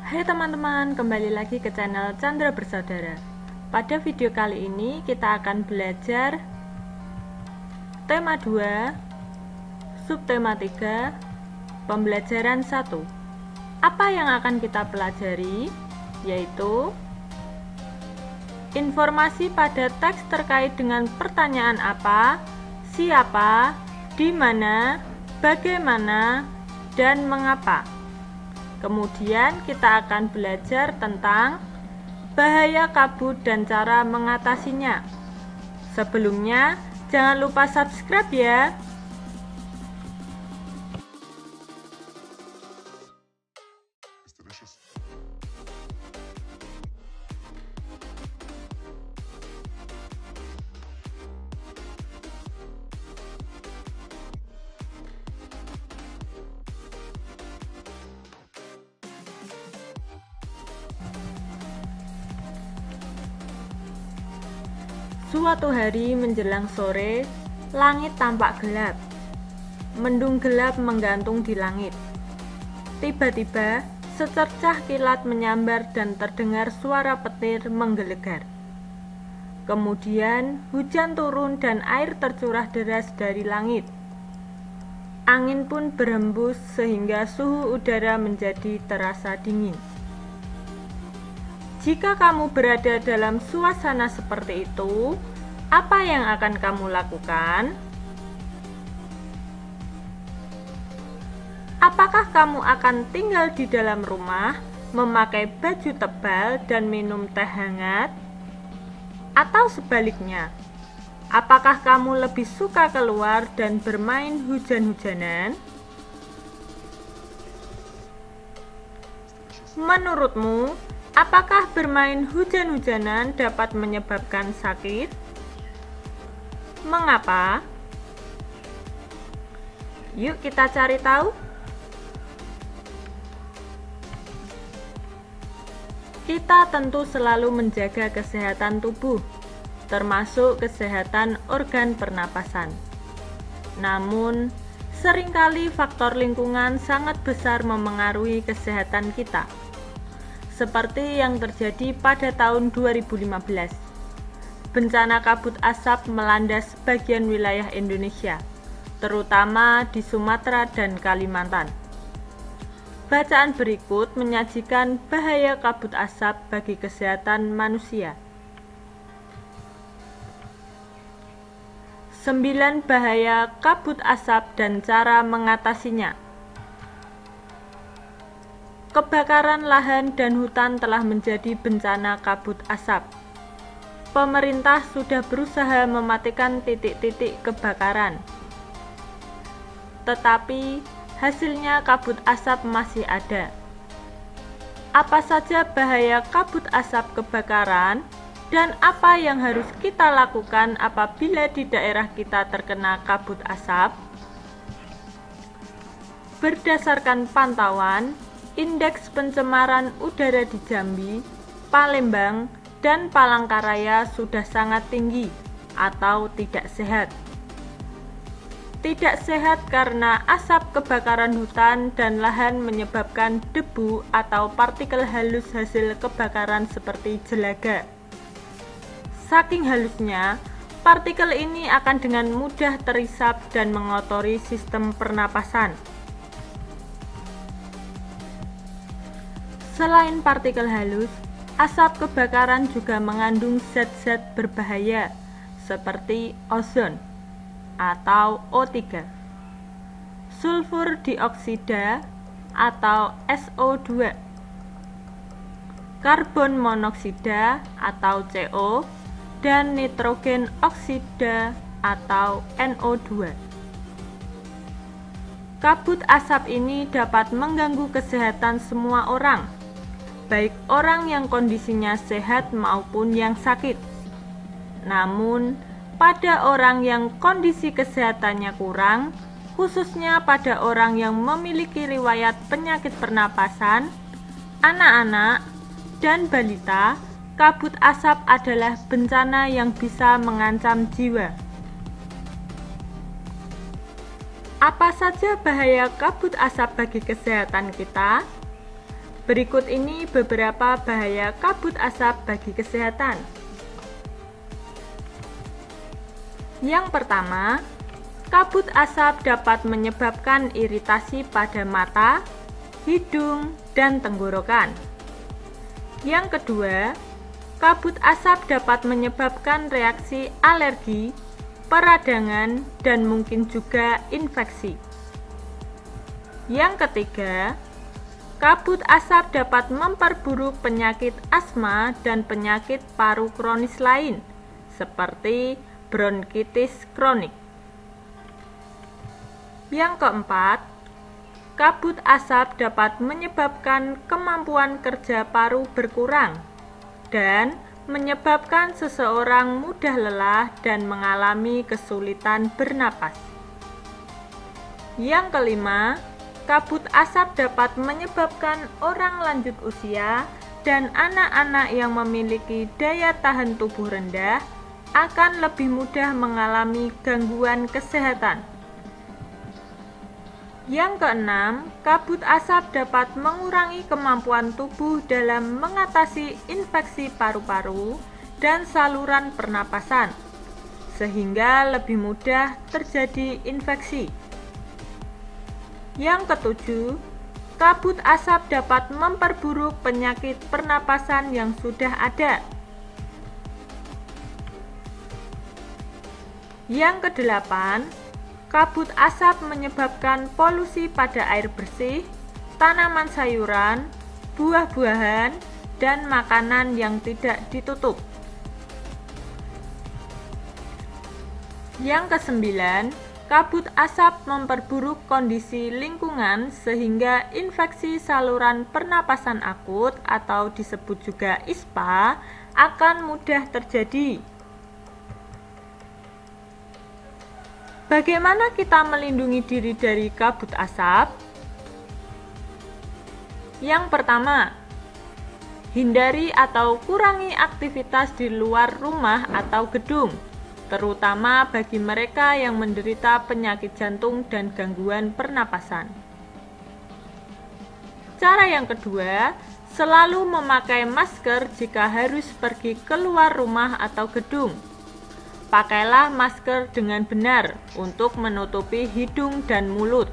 Hai teman-teman, kembali lagi ke channel Chandra Bersaudara. Pada video kali ini kita akan belajar tema 2, subtema 3, pembelajaran 1. Apa yang akan kita pelajari? Yaitu informasi pada teks terkait dengan pertanyaan apa, siapa, di mana, bagaimana, dan mengapa. Kemudian kita akan belajar tentang bahaya kabut dan cara mengatasinya. Sebelumnya, jangan lupa subscribe ya. Suatu hari menjelang sore, langit tampak gelap. Mendung gelap menggantung di langit. Tiba-tiba, secercah kilat menyambar dan terdengar suara petir menggelegar. Kemudian, hujan turun dan air tercurah deras dari langit. Angin pun berhembus sehingga suhu udara menjadi terasa dingin. Jika kamu berada dalam suasana seperti itu, apa yang akan kamu lakukan? Apakah kamu akan tinggal di dalam rumah, memakai baju tebal dan minum teh hangat? Atau sebaliknya, apakah kamu lebih suka keluar dan bermain hujan-hujanan? Menurutmu, apakah bermain hujan-hujanan dapat menyebabkan sakit? Mengapa? Yuk kita cari tahu. Kita tentu selalu menjaga kesehatan tubuh, termasuk kesehatan organ pernapasan. Namun, seringkali faktor lingkungan sangat besar memengaruhi kesehatan kita. Seperti yang terjadi pada tahun 2015. Bencana kabut asap melanda sebagian wilayah Indonesia, terutama di Sumatera dan Kalimantan. Bacaan berikut menyajikan bahaya kabut asap bagi kesehatan manusia. 9 bahaya kabut asap dan cara mengatasinya. Kebakaran lahan dan hutan telah menjadi bencana kabut asap. Pemerintah sudah berusaha mematikan titik-titik kebakaran. Tetapi, hasilnya kabut asap masih ada. Apa saja bahaya kabut asap kebakaran dan apa yang harus kita lakukan apabila di daerah kita terkena kabut asap? Berdasarkan pantauan, indeks pencemaran udara di Jambi, Palembang, dan Palangkaraya sudah sangat tinggi atau tidak sehat. Tidak sehat karena asap kebakaran hutan dan lahan menyebabkan debu atau partikel halus hasil kebakaran seperti jelaga. Saking halusnya, partikel ini akan dengan mudah terisap dan mengotori sistem pernapasan. Selain partikel halus, asap kebakaran juga mengandung zat-zat berbahaya seperti ozon atau O3, sulfur dioksida atau SO2, karbon monoksida atau CO, dan nitrogen oksida atau NO2. Kabut asap ini dapat mengganggu kesehatan semua orang, baik orang yang kondisinya sehat maupun yang sakit. Namun, pada orang yang kondisi kesehatannya kurang, khususnya pada orang yang memiliki riwayat penyakit pernapasan, anak-anak, dan balita, kabut asap adalah bencana yang bisa mengancam jiwa. Apa saja bahaya kabut asap bagi kesehatan kita? Berikut ini beberapa bahaya kabut asap bagi kesehatan. Yang pertama, kabut asap dapat menyebabkan iritasi pada mata, hidung, dan tenggorokan. Yang kedua, kabut asap dapat menyebabkan reaksi alergi, peradangan, dan mungkin juga infeksi. Yang ketiga, kabut asap dapat memperburuk penyakit asma dan penyakit paru kronis lain, seperti bronkitis kronik. Yang keempat, kabut asap dapat menyebabkan kemampuan kerja paru berkurang dan menyebabkan seseorang mudah lelah dan mengalami kesulitan bernapas. Yang kelima, kabut asap dapat menyebabkan orang lanjut usia dan anak-anak yang memiliki daya tahan tubuh rendah akan lebih mudah mengalami gangguan kesehatan. Yang keenam, kabut asap dapat mengurangi kemampuan tubuh dalam mengatasi infeksi paru-paru dan saluran pernapasan, sehingga lebih mudah terjadi infeksi. Yang ketujuh, kabut asap dapat memperburuk penyakit pernapasan yang sudah ada. Yang kedelapan, kabut asap menyebabkan polusi pada air bersih, tanaman sayuran, buah-buahan, dan makanan yang tidak ditutup. Yang kesembilan, kabut asap memperburuk kondisi lingkungan sehingga infeksi saluran pernapasan akut atau disebut juga ISPA akan mudah terjadi. Bagaimana kita melindungi diri dari kabut asap? Yang pertama, hindari atau kurangi aktivitas di luar rumah atau gedung, terutama bagi mereka yang menderita penyakit jantung dan gangguan pernapasan. Cara yang kedua, selalu memakai masker jika harus pergi keluar rumah atau gedung. Pakailah masker dengan benar untuk menutupi hidung dan mulut.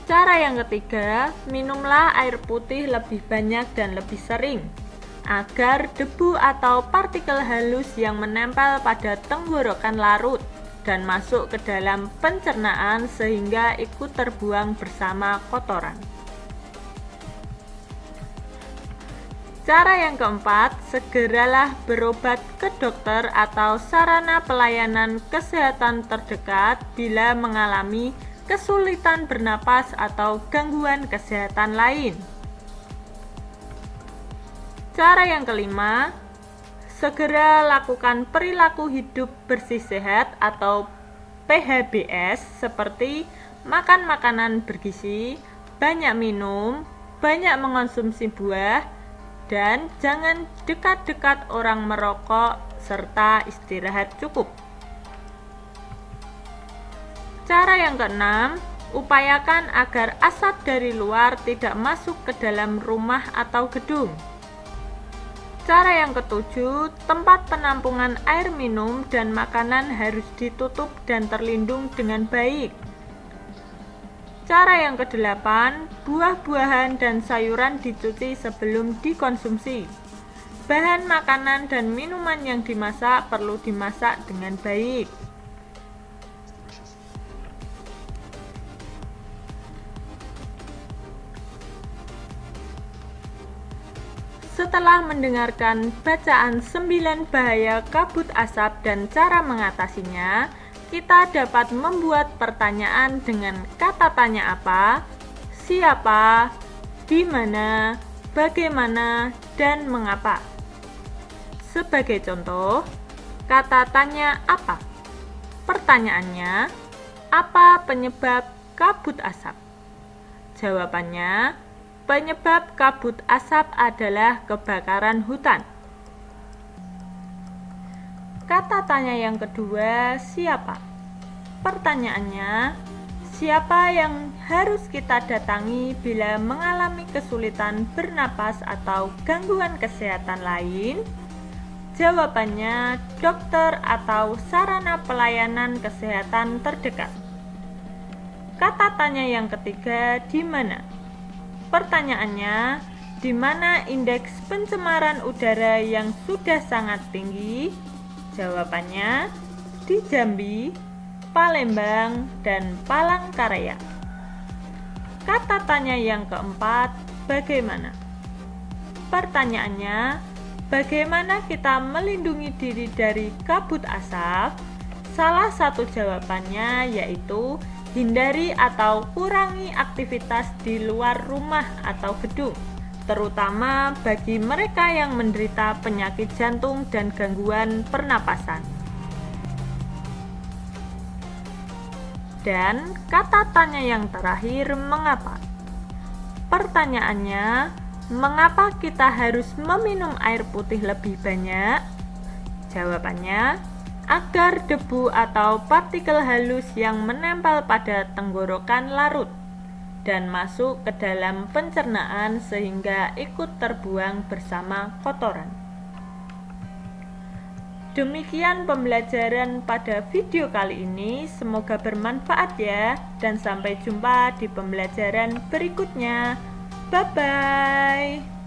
Cara yang ketiga, minumlah air putih lebih banyak dan lebih sering, agar debu atau partikel halus yang menempel pada tenggorokan larut dan masuk ke dalam pencernaan sehingga ikut terbuang bersama kotoran. Cara yang keempat, segeralah berobat ke dokter atau sarana pelayanan kesehatan terdekat bila mengalami kesulitan bernapas atau gangguan kesehatan lain. Cara yang kelima, segera lakukan perilaku hidup bersih sehat atau PHBS seperti makan makanan bergizi, banyak minum, banyak mengonsumsi buah, dan jangan dekat-dekat orang merokok serta istirahat cukup. Cara yang keenam, upayakan agar asap dari luar tidak masuk ke dalam rumah atau gedung. Cara yang ketujuh, tempat penampungan air minum dan makanan harus ditutup dan terlindung dengan baik. Cara yang kedelapan, buah-buahan dan sayuran dicuci sebelum dikonsumsi. Bahan makanan dan minuman yang dimasak perlu dimasak dengan baik. Setelah mendengarkan bacaan 9 bahaya kabut asap dan cara mengatasinya, kita dapat membuat pertanyaan dengan kata tanya apa, siapa, di mana, bagaimana, dan mengapa. Sebagai contoh, kata tanya apa? Pertanyaannya, apa penyebab kabut asap? Jawabannya, penyebab kabut asap adalah kebakaran hutan. Kata tanya yang kedua, siapa? Pertanyaannya, Siapa yang harus kita datangi bila mengalami kesulitan bernapas atau gangguan kesehatan lain? Jawabannya, dokter atau sarana pelayanan kesehatan terdekat. Kata tanya yang ketiga, di mana? Pertanyaannya, di mana indeks pencemaran udara yang sudah sangat tinggi? Jawabannya, di Jambi, Palembang, dan Palangkaraya. Kata tanya yang keempat, bagaimana? Pertanyaannya, bagaimana kita melindungi diri dari kabut asap? Salah satu jawabannya yaitu hindari atau kurangi aktivitas di luar rumah atau gedung, terutama bagi mereka yang menderita penyakit jantung dan gangguan pernapasan. Dan kata tanya yang terakhir, mengapa? Pertanyaannya, mengapa kita harus meminum air putih lebih banyak? Jawabannya, agar debu atau partikel halus yang menempel pada tenggorokan larut dan masuk ke dalam pencernaan sehingga ikut terbuang bersama kotoran. Demikian pembelajaran pada video kali ini, semoga bermanfaat ya, dan sampai jumpa di pembelajaran berikutnya. Bye-bye.